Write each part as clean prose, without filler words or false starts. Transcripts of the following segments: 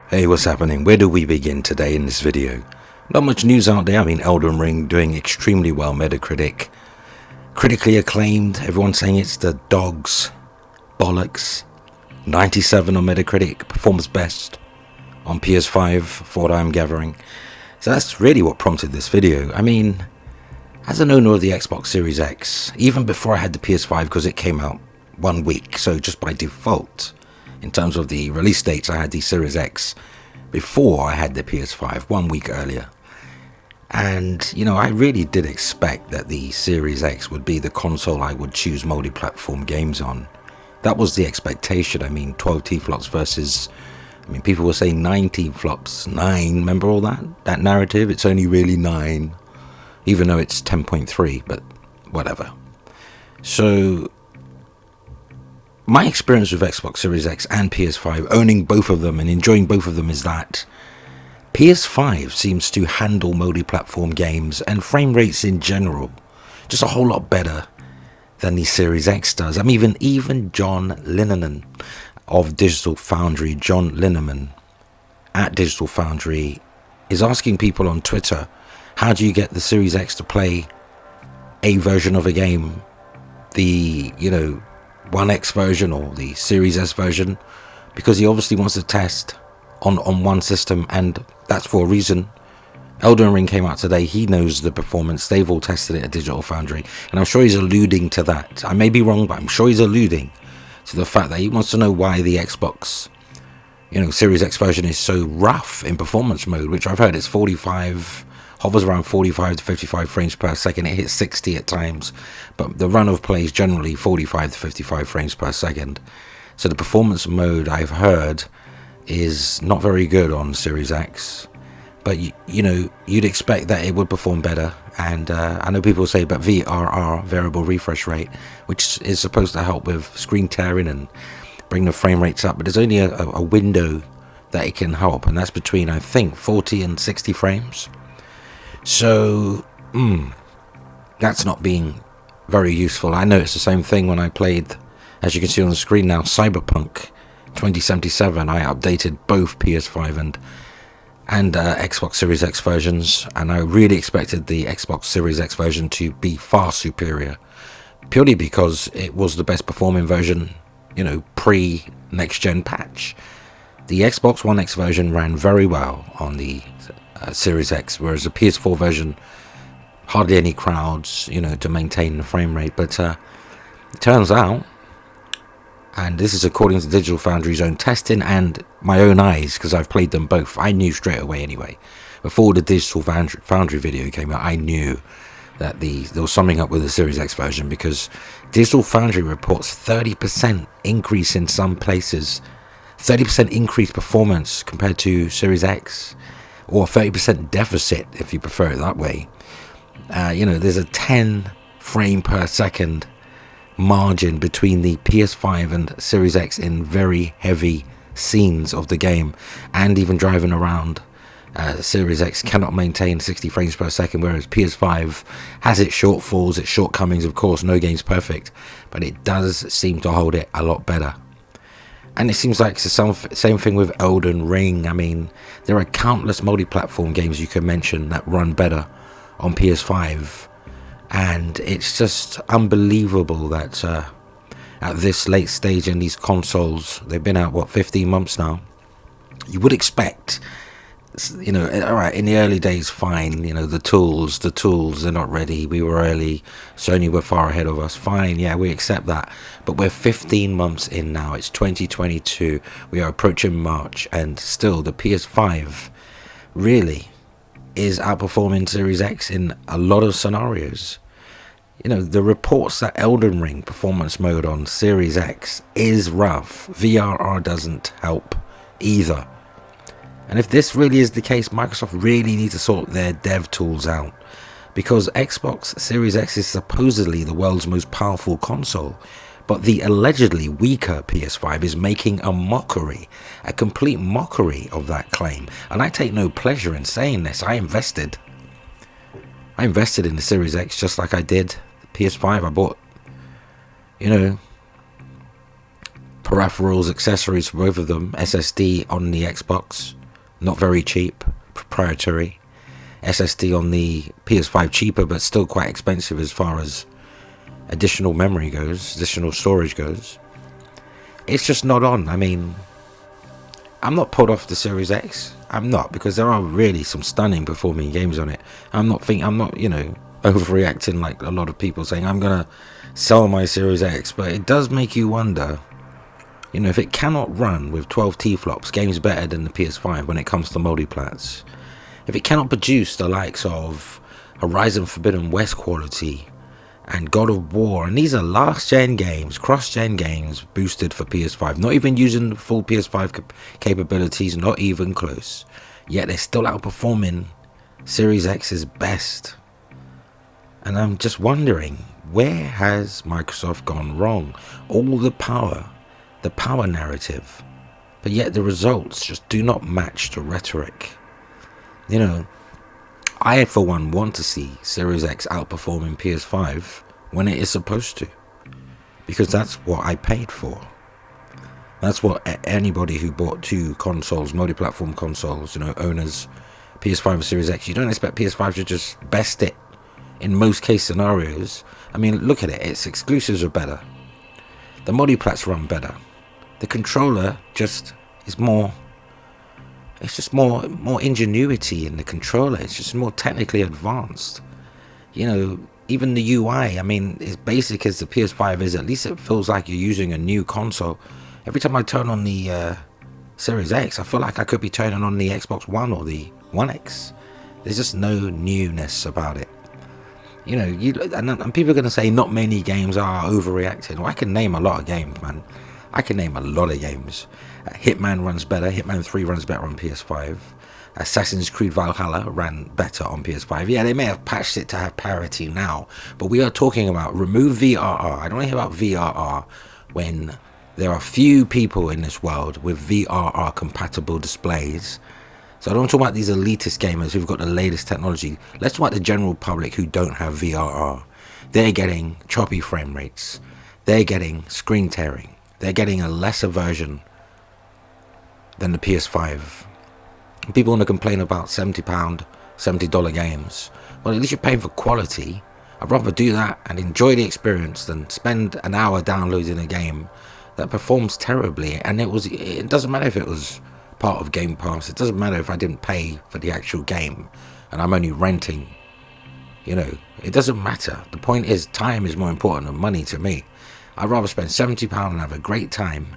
Hey, what's happening? Where do we begin today in this video? Not much news out there. I mean, Elden Ring doing extremely well, Metacritic. Critically acclaimed, everyone's saying it's the dog's bollocks. 97 on Metacritic, performs best on PS5, for what I'm gathering. So that's really what prompted this video. I mean, as an owner of the Xbox Series X, even before I had the PS5, because it came out 1 week, so just by default, in terms of the release dates, I had the Series X before I had the PS5, 1 week earlier. And, you know, I really did expect that the Series X would be the console I would choose multi-platform games on. That was the expectation. I mean, 12 T-flops versus, people were saying 19 flops. 9, remember all that? That narrative? It's only really 9, even though it's 10.3, but whatever. So my experience with Xbox Series X and PS5, owning both of them and enjoying both of them, is that PS5 seems to handle multi-platform games and frame rates in general just a whole lot better than the Series X does. Even John Linneman of Digital Foundry, John Linneman at Digital Foundry, is asking people on Twitter, how do you get the Series X to play a version of a game, the, 1X version or the Series S version, because he obviously wants to test on one system, and that's for a reason. Elden Ring came out today. He knows the performance. They've all tested it at Digital Foundry, and I'm sure he's alluding to that. I may be wrong, but I'm sure he's alluding to the fact that he wants to know why the Xbox, Series X version is so rough in performance mode, which I've heard it's 45, hovers around 45 to 55 frames per second. It hits 60 at times, but the run of play is generally 45 to 55 frames per second. So the performance mode, I've heard, is not very good on Series X, but you'd expect that it would perform better. And I know people say, but VRR, variable refresh rate, which is supposed to help with screen tearing and bring the frame rates up, but there's only a window that it can help, and that's between, I think, 40 and 60 frames. So that's not being very useful. I noticed the same thing when I played, as you can see on the screen now, Cyberpunk 2077. I updated both PS5 and Xbox Series X versions, and I really expected the Xbox Series X version to be far superior, purely because it was the best performing version, pre next gen patch. The Xbox One X version ran very well on the Series X, whereas the PS4 version, hardly any crowds, to maintain the frame rate. But it turns out, and this is according to Digital Foundry's own testing and my own eyes, because I've played them both, I knew straight away anyway. Before the Digital Foundry video came out, I knew that there was something up with the Series X version, because Digital Foundry reports 30% increase in some places, 30% increased performance compared to Series X, or 30% deficit if you prefer it that way. There's a 10 frame per second margin between the PS5 and Series X in very heavy scenes of the game, and even driving around, Series X cannot maintain 60 frames per second, whereas PS5 has its shortfalls, its shortcomings. Of course, no game's perfect, but it does seem to hold it a lot better. And it seems like it's the same thing with Elden Ring. There are countless multi-platform games you can mention that run better on PS5, and it's just unbelievable that at this late stage in these consoles, they've been out 15 months now, you would expect, all right, in the early days, fine, the tools, they're not ready, we were early, Sony were far ahead of us, fine, yeah, we accept that. But we're 15 months in now, it's 2022, we are approaching March, and still the PS5 really is outperforming Series X in a lot of scenarios. The reports that Elden Ring performance mode on Series X is rough. VRR doesn't help either. And if this really is the case, Microsoft really needs to sort their dev tools out, because Xbox Series X is supposedly the world's most powerful console, but the allegedly weaker PS5 is making a mockery, a complete mockery of that claim. And I take no pleasure in saying this. I invested in the Series X just like I did the PS5. I bought, peripherals, accessories for both of them, SSD on the Xbox, not very cheap, proprietary. SSD on the PS5 cheaper, but still quite expensive as far as additional memory goes, additional storage goes. It's just not on. I mean, I'm not pulled off the Series X. I'm not, because there are really some stunning performing games on it. I'm not, overreacting like a lot of people saying I'm gonna sell my Series X, but it does make you wonder, if it cannot run with 12 T-flops games better than the PS5 when it comes to multiplats, if it cannot produce the likes of Horizon Forbidden West quality and God of War, and these are last-gen games, cross-gen games boosted for PS5, not even using the full PS5 capabilities, not even close, yet they're still outperforming Series X's best. And I'm just wondering, where has Microsoft gone wrong? All the power narrative, but yet the results just do not match the rhetoric. I for one want to see Series X outperforming PS5 when it is supposed to, because that's what I paid for. That's what anybody who bought two consoles, multi-platform consoles, owners, PS5 or Series X, you don't expect PS5 to just best it in most case scenarios. I mean, look at it, its exclusives are better, the multiplats run better, the controller just is more, it's just more ingenuity in the controller. It's just more technically advanced. Even the UI, I mean, as basic as the PS5 is, at least it feels like you're using a new console. Every time I turn on the Series X, I feel like I could be turning on the Xbox One or the One X. There's just no newness about it. And people are going to say not many games are overreacting. Well, I can name a lot of games, man. I can name a lot of games. Hitman runs better. Hitman 3 runs better on PS5. Assassin's Creed Valhalla ran better on PS5. Yeah, they may have patched it to have parity now, but we are talking about remove VRR. I don't want to hear about VRR when there are few people in this world with VRR compatible displays. So I don't talk about these elitist gamers who've got the latest technology. Let's talk about the general public who don't have VRR. They're getting choppy frame rates. They're getting screen tearing. They're getting a lesser version than the PS5. People want to complain about £70, $70 games. Well, at least you're paying for quality. I'd rather do that and enjoy the experience than spend an hour downloading a game that performs terribly. And it doesn't matter if it was part of Game Pass. It doesn't matter if I didn't pay for the actual game and I'm only renting. It doesn't matter. The point is, time is more important than money to me. I'd rather spend £70 and have a great time,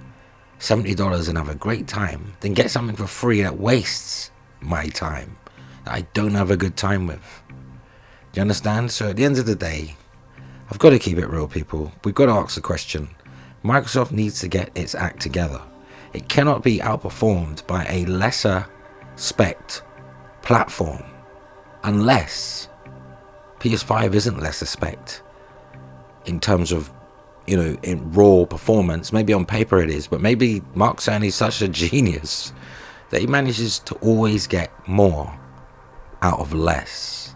$70 and have a great time, than get something for free that wastes my time, that I don't have a good time with. Do you understand? So at the end of the day, I've got to keep it real, people. We've got to ask the question. Microsoft needs to get its act together. It cannot be outperformed by a lesser spec'd platform unless PS5 isn't lesser spec'd in terms of, in raw performance. Maybe on paper it is, but maybe Mark Cerny's such a genius that he manages to always get more out of less.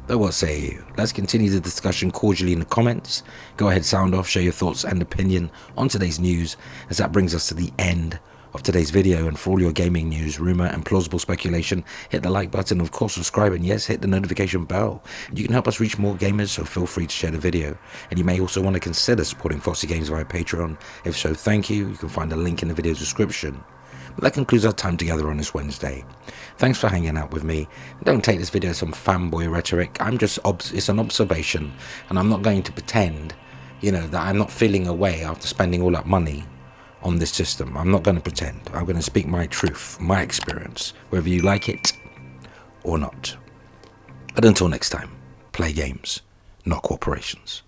But what say you? Let's continue the discussion cordially in the comments. Go ahead, sound off, share your thoughts and opinion on today's news, as that brings us to the end of today's video. And for all your gaming news, rumor and plausible speculation, hit the like button, of course subscribe, and yes, hit the notification bell. You can help us reach more gamers, so feel free to share the video. And you may also want to consider supporting Foxy Games via Patreon. If so, thank you. You can find a link in the video description. But that concludes our time together on this Wednesday. Thanks for hanging out with me. Don't take this video as some fanboy rhetoric. It's an observation, and I'm not going to pretend, that I'm not feeling away after spending all that money on this system. I'm not going to pretend. I'm going to speak my truth, my experience, whether you like it or not. But until next time, play games, not corporations.